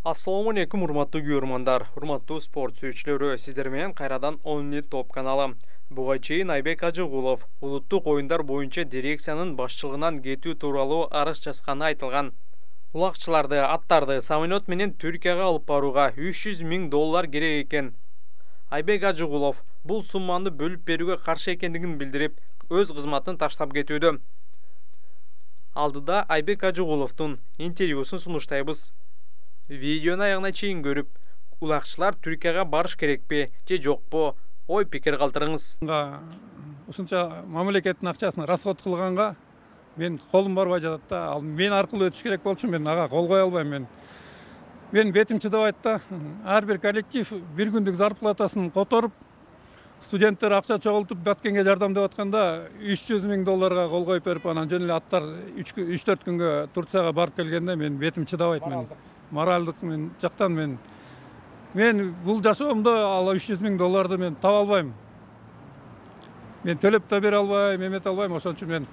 Assalamu alaikum, урматтуу көрөрмандар, урматтуу спорт сүйүүчүлөрү, сиздер менен кайрадан 10 топ каналы. Буга чейин Айбек Ажыгулов улуттук оюндар боюнча дирекциянын башчылыгынан кетүү тууралуу арыз жазганы айтылган. Улакчыларды, аттарды самолет менен Түркияга алып барууга $300,000 керек экен. Айбек Ажыгулов бул сумманы бөлүп берүүгө каршы экендигин билдирип, өз кызматын таштап кетүүдө. Алдыда Айбек Ажыгуловдун интервьюсун сунуштайбыз. Видеону аягына чейин көрүп, улакчылар Түркияга барыш керекпи же жокпу, ой пикир калтырыңыз. Ушунча мамлекеттин акчасын расход кылганга мен колум барбай жатат да. Ал мен аркылуу өтүш керек болчу, мен ага кол кое албайм. Мен бетим чыдабайт да. Ар бир коллектив бир күндүк зарплатасын которуп, студенттер акча чогултуп баткенге жардамдап атканда $300,000 кол коюп берип, анан жөн эле аттар 3-4 күнгө Турцияга барып келгенде мен бетим чыдабайт. Моралдык жактан мен бул жашоомдо ал $300,000 мен таба албайм. Мен төлөп да бере албайм, эмете албайм. Ошон үчүн мен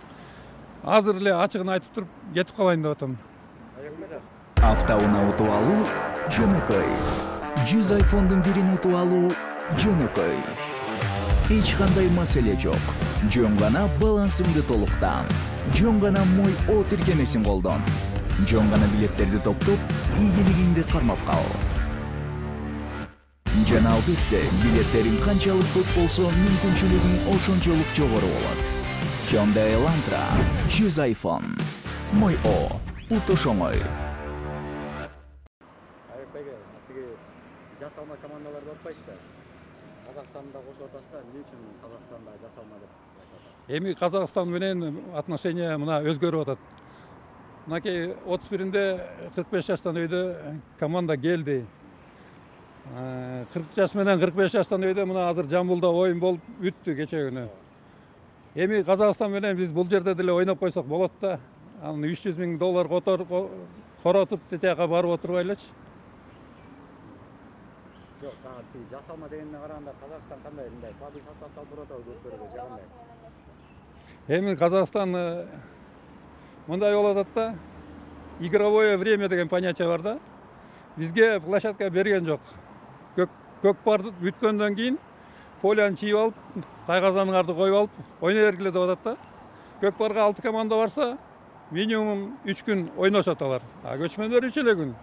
азыр эле ачыгын айтып туруп кетип калайын деп атам. Автоунаа утуп алуу жөн оңой. 100 iPhone'дун бирин утуп алуу жөн оңой. Эч кандай маселе жок. Жөн гана балансыңды толуктан. Жөн гана мой О тиркемесин колдон. Жөн гана билеттерди топтоп, ийгилигиңди кармап кал. Жана албетте, билеттериң канчалык көп болсо, мүмкүнчүлүгүң ошончолук жогору болот. Hyundai Elantra 100 iPhone. Мой О, утуш оңой. Жасалма командаларды отпайсызбы? Казакстанда кошуп атасыздар, эмне үчүн Казакстанда жасалма деп айтасыз? Эми Казакстан менен отношения мына өзгөрүп атат. Мынакей 31-нде 45 жаштан өйдө команда келди. 40 жаш менен 45 жаштан өйдө мына азыр Жамбылда оюн болуп бүттү кече күнү. Эми Казакстан менен биз бул жерде деле ойноп койсок болот да. Анын $300,000 коротуп тетияка барып отурбайлычы. Жок, жасалма дегенге караганда Казакстан кандай мындай слабый составды алып барып атабы көпкөргө жагандай? Эми Казакстан мындай болуп атат да. Игровое время деген понятие бар да. Бизге площадка берген жок. Көкпарды бүткөндөн кийин поляны чийип алып, тайгазаныңарды коюп алып, ойной бергиле деп атат да. Көкпарга 6 команда барса, минимум 3 күн ойношот алар. Көчмөндөр 3 эле күн.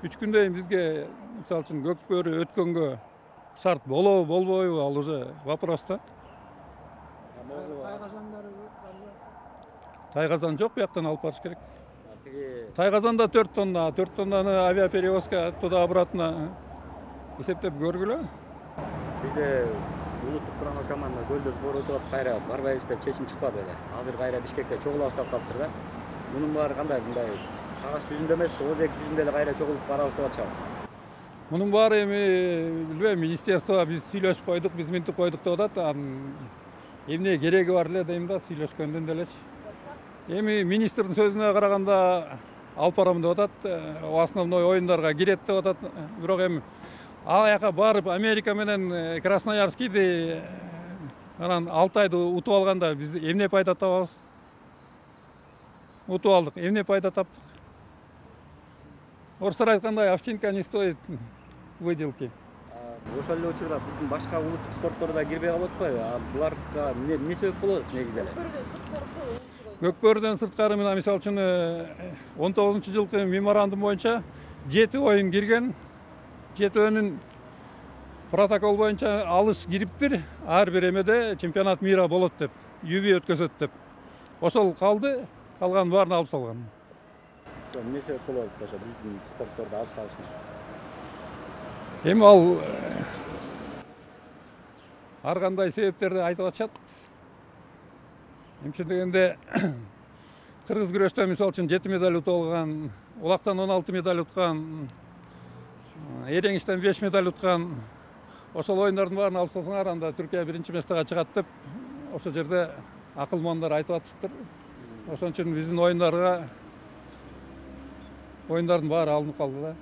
3 күндөн бизге мисалы үчүн көкпөрү өткөнгө шарт болобу, болбойбу, ал уже вопрос да. Тайгазан жок, бияктан алып барыш керек. Тайгазанда 4 тоннаны авиаперевозка туда-обратно эсептеп көргүлө. Бизде улуттук курама команда көлдө сбор өтүп атып, кайра барбайбыз деп чечим чыкпады эле. Азыр кайра Бишкекте чогулабыз деп калыптыр да. Мунун баары кандай мындай кагаз жүзүндө эмес, озек жүзүндө эле кайра чогулуп барабыз деп атышабы? Мунун баары эми билбейм, министерство биз сүйлөшүп койдук, биз минтип койдук деп атат. Эмне кереги бар эле дейм да, сүйлөшкөндөн делечи. Эми министрдин сөзүнө караганда алып барам деп атат, основной оюндарга кирет деп атат. Бирок эми ал жака барып Америка менен Красноярскийди анан Алтайды утуп алганда биз эмне пайда табабыз? Утуп алдык, эмне пайда таптык? Орустар айткандай, овчинка не стоит выделки. Ошол эле учурда биздин башка улуттук спорттор кирбей калып атпайбы? Буларга эмне себеп болот негизи эле? Көкпөрдөн сырткары менен мисалы үчүн 19-жылкы меморандум боюнча 7 оюн кирген. 7-өнүн протокол боюнча алыш кириптир. Ар бир эмеде чемпионат мира болот деп, юби өткөзөт деп. Ошол калды, калган баарын алып салган. Эмне себеп болот ошо биздин спортторду алып салышына? Эми ал ар кандай себептерди айтып атышат. Эмче дегенде кыргыз күрөштөн мисалы үчүн 7 медаль утуп алган, улактан 16 медаль уткан, эреңиштен 5 медаль уткан. Ошол оюндардын баарын алып салсаңар, анда Түркия биринчи местага чыгат деп ошол жерде акылмандар айтып атыптыр. Ошон үчүн биздин оюндардын баары алынып калды да.